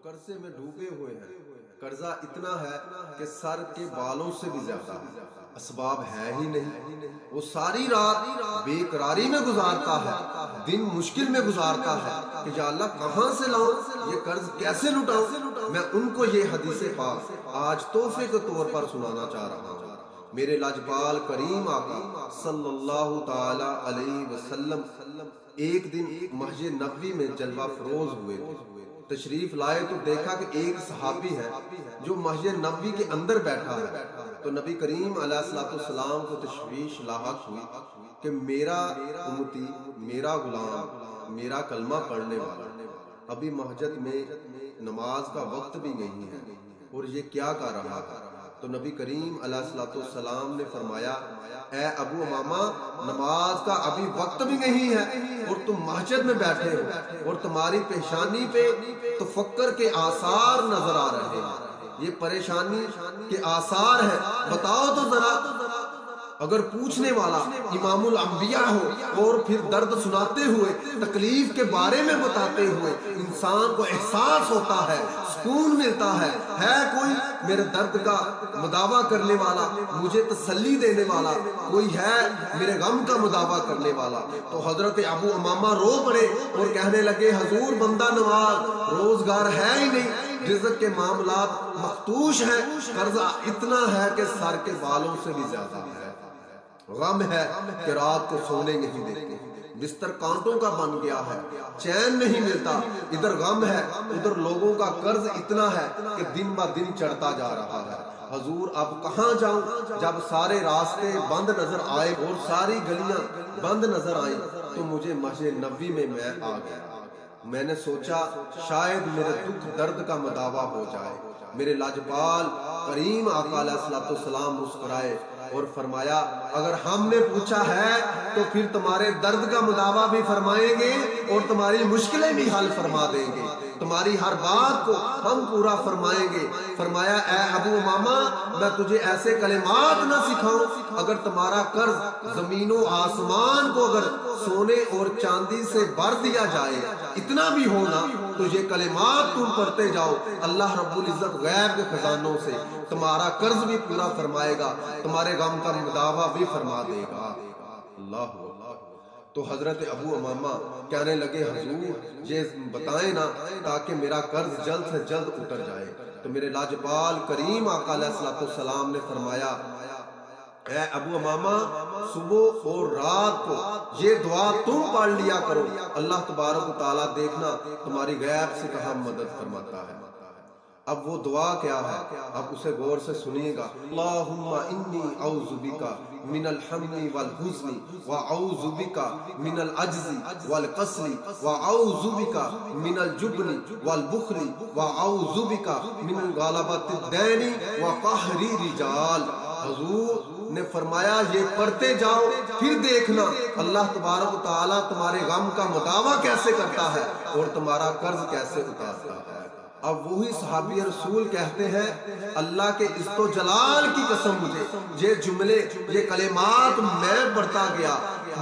قرضے میں ڈوبے ہوئے ہیں، قرضہ اتنا ہے کہ سر کے بالوں سے بھی زیادہ ہے، اسباب ہے ہی نہیں، وہ ساری رات بے قراری میں گزارتا ہے، دن مشکل میں گزارتا ہے کہ یا اللہ کہاں سے لاؤں، یہ قرض کیسے لٹاؤں۔ میں ان کو یہ حدیث پاک آج تحفے کے طور پر سنانا چاہ رہا ہوں۔ میرے لاجپال کریم آقا صلی اللہ تعالی علیہ وسلم ایک دن مسجد نبوی میں جلوہ فروز ہوئے تھے، تشریف لائے تو دیکھا کہ ایک صحابی ہے جو مسجد نبوی کے اندر بیٹھا ہے، تو نبی کریم علیہ السلام کو تشویش لاحق ہوئی کہ میرا امتی، میرا غلام، میرا کلمہ پڑھنے والا ابھی مسجد میں نماز کا وقت بھی نہیں ہے اور یہ کیا کر رہا تھا۔ تو نبی کریم علیہ السلام نے فرمایا، اے ابو امامہ، نماز کا ابھی وقت بھی نہیں ہے اور تم مسجد میں بیٹھے ہو اور تمہاری پیشانی پہ تفکر کے آثار نظر آ رہے ہیں، یہ پریشانی کے آثار ہیں، بتاؤ تو ذرا۔ اگر پوچھنے والا امام الانبیاء ہو اور پھر درد سناتے ہوئے، تکلیف کے بارے میں بتاتے ہوئے انسان کو احساس ہوتا ہے، سکون ملتا ہے کوئی میرے درد کا مداوا کرنے والا، مجھے تسلی دینے والا، کوئی ہے میرے غم کا مداوا کرنے والا، تو حضرت ابو امامہ رو پڑے اور کہنے لگے، حضور بندہ نواز، روزگار ہے ہی نہیں، رزق کے معاملات مختوش ہیں، قرضہ اتنا ہے کہ سر کے بالوں سے بھی زیادہ ہے، غم ہے کہ رات کو سونے نہیں دیتے، بستر کانٹوں کا بن گیا ہے، چین نہیں ملتا، ادھر غم ہے، ادھر لوگوں کا قرض اتنا ہے کہ دن با دن چڑھتا جا رہا ہے۔ حضور اب کہاں جاؤں؟ جب سارے راستے بند نظر آئے اور ساری گلیاں بند نظر آئیں تو مجھے مسجد نبوی میں آ گیا۔ میں نے سوچا شاید میرے دکھ درد کا مداوا ہو جائے۔ میرے لاجپال کریم آقا علیہ السلام مسکرائے اور فرمایا، اگر ہم نے پوچھا ہے تو پھر تمہارے درد کا مداوا بھی فرمائیں گے اور تمہاری مشکلیں بھی حل فرما دیں گے، تمہاری ہر بات کو ہم پورا فرمائیں گے۔ فرمایا، اے ابو امامہ، میں تجھے ایسے کلمات نہ سکھاؤں، اگر تمہارا قرض زمین و آسمان کو اگر سونے اور چاندی سے بھر دیا جائے، اتنا بھی ہونا، تو یہ کلمات تم پڑھتے جاؤ، اللہ رب العزت غیب کے خزانوں سے تمہارا قرض بھی پورا فرمائے گا، تمہارے غم کا مداوا بھی فرما دے گا۔ اللہ تو حضرت ابو امامہ کہنے لگے، حضور یہ بتائیں نا تاکہ میرا قرض جلد سے جلد اتر جائے۔ تو میرے لاجپال کریم آقا علیہ السلام نے فرمایا، اے ابو امامہ، صبح اور رات کو یہ دعا تم پڑھ لیا کرو، اللہ تبارک و تعالیٰ دیکھنا تمہاری غیب سے کہاں مدد فرماتا ہے۔ اب وہ دعا کیا ہے، اب اسے غور سے سنیے گا۔ اللہم انی اعوذ بک من الحم والحزن واعوذ بک من العجز والکسل واعوذ بک من الجبن والبخل واعوذ بک من غلبۃ الدین وقہر الرجال۔ حضور نے فرمایا یہ پڑھتے جاؤ، پھر دیکھنا اللہ تبارک و تعالیٰ تمہارے غم کا مداوا کیسے کرتا ہے اور تمہارا قرض کیسے اتارتا ہے۔ اب وہی صحابی رسول کہتے ہیں، اللہ کے عزت و جلال کی قسم، مجھے یہ جملے، یہ کلمات میں پڑھتا گیا،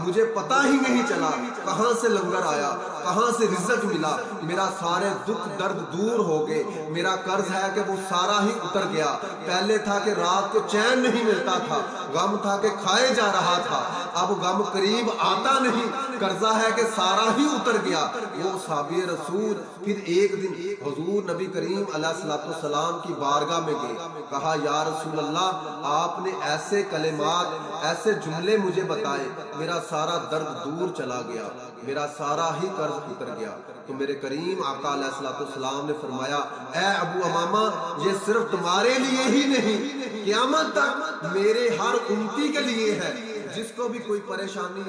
مجھے پتہ ہی نہیں چلا کہاں سے لنگر آیا، کہاں سے رزق ملا، میرا سارے دکھ درد دور ہو گئے، میرا قرض ہے کہ وہ سارا ہی اتر گیا۔ پہلے تھا کہ رات کو چین نہیں ملتا تھا، غم تھا کہ کھائے جا رہا تھا، اب غم قریب آتا نہیں، قرضہ ہے کہ سارا ہی اتر گیا۔ وہ صحابی رسول پھر ایک دن حضور نبی کریم علیہ السلام کی بارگاہ میں گئے، کہا، یا رسول اللہ، آپ نے ایسے کلمات، ایسے جملے مجھے بتائے، میرا سارا درد دور چلا گیا، میرا سارا ہی قرض اتر گیا۔ تو میرے کریم آقا علیہ السلام نے فرمایا، اے ابو امامہ، یہ صرف تمہارے لیے ہی نہیں، قیامت تک میرے ہر امتی کے لیے ہے، جس کو بھی کوئی پریشانی